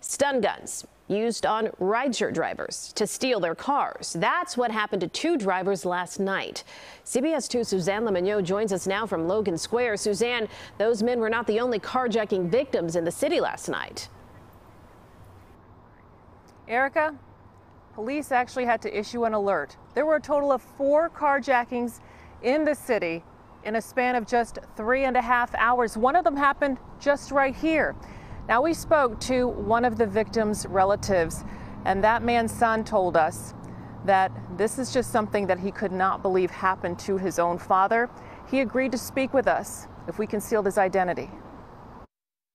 Stun guns used on rideshare drivers to steal their cars. That's what happened to two drivers last night. CBS 2's Suzanne Le Mignot joins us now from Logan Square. Suzanne, those men were not the only carjacking victims in the city last night. Erica, police actually had to issue an alert. There were a total of 4 carjackings in the city in a span of just 3.5 hours. One of them happened just right here. Now, we spoke to one of the victims' relatives, and that man's son told us that this is just something that he could not believe happened to his own father. He agreed to speak with us if we concealed his identity.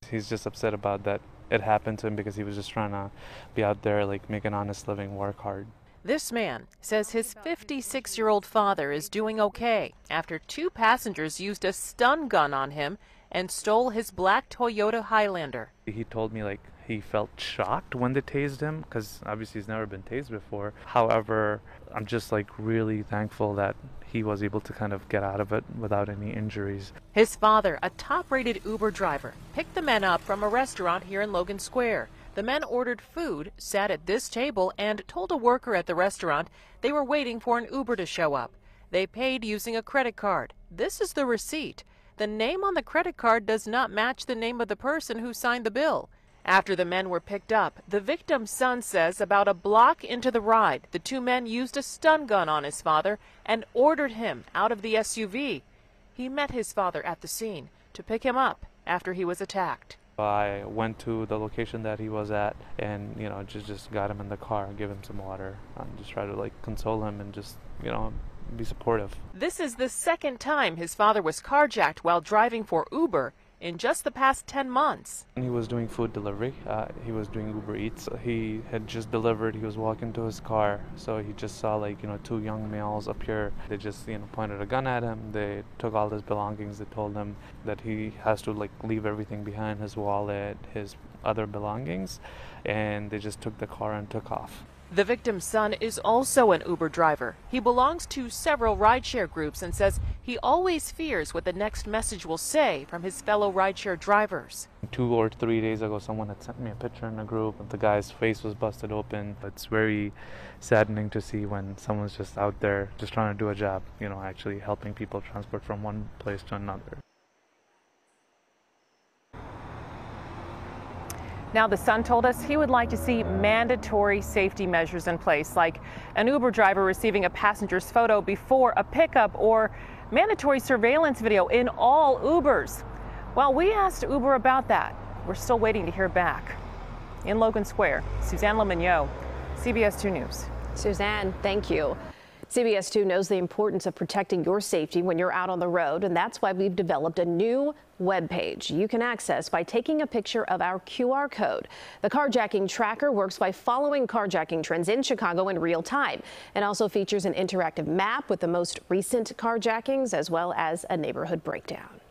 He's just upset about that it happened to him because he was just trying to be out there, like, make an honest living, work hard. This man says his 56-year-old father is doing okay after 2 passengers used a stun gun on him and stole his black Toyota Highlander. He told me, like, he felt shocked when they tased him because obviously he's never been tased before. However, I'm just, like, really thankful that he was able to kind of get out of it without any injuries. His father, a top-rated Uber driver, picked the men up from a restaurant here in Logan Square. The men ordered food, sat at this table, and told a worker at the restaurant they were waiting for an Uber to show up. They paid using a credit card. This is the receipt. The name on the credit card does not match the name of the person who signed the bill. After the men were picked up, the victim's son says about a block into the ride, the 2 men used a stun gun on his father and ordered him out of the SUV. He met his father at the scene to pick him up after he was attacked. I went to the location that he was at and, you know, just got him in the car and give him some water and just try to, like, console him and just, you know, be supportive. This is the second time his father was carjacked while driving for Uber in just the past 10 months. He was doing food delivery. He was doing Uber Eats. He had just delivered. He was walking to his car. So he just saw, like, you know, 2 young males up here. They just, you know, pointed a gun at him. They took all his belongings. They told him that he has to, like, leave everything behind, his wallet, his other belongings. And they just took the car and took off. The victim's son is also an Uber driver. He belongs to several rideshare groups and says he always fears what the next message will say from his fellow rideshare drivers. 2 or 3 days ago, someone had sent me a picture in a group of the guy's face was busted open. It's very saddening to see when someone's just out there just trying to do a job, you know, actually helping people transport from one place to another. Now, the son told us he would like to see mandatory safety measures in place, like an Uber driver receiving a passenger's photo before a pickup or mandatory surveillance video in all Ubers. Well, we asked Uber about that. We're still waiting to hear back. In Logan Square, Suzanne Le Mignot, CBS 2 News. Suzanne, thank you. CBS 2 knows the importance of protecting your safety when you're out on the road, and that's why we've developed a new webpage you can access by taking a picture of our QR code. The carjacking tracker works by following carjacking trends in Chicago in real time. It also features an interactive map with the most recent carjackings as well as a neighborhood breakdown.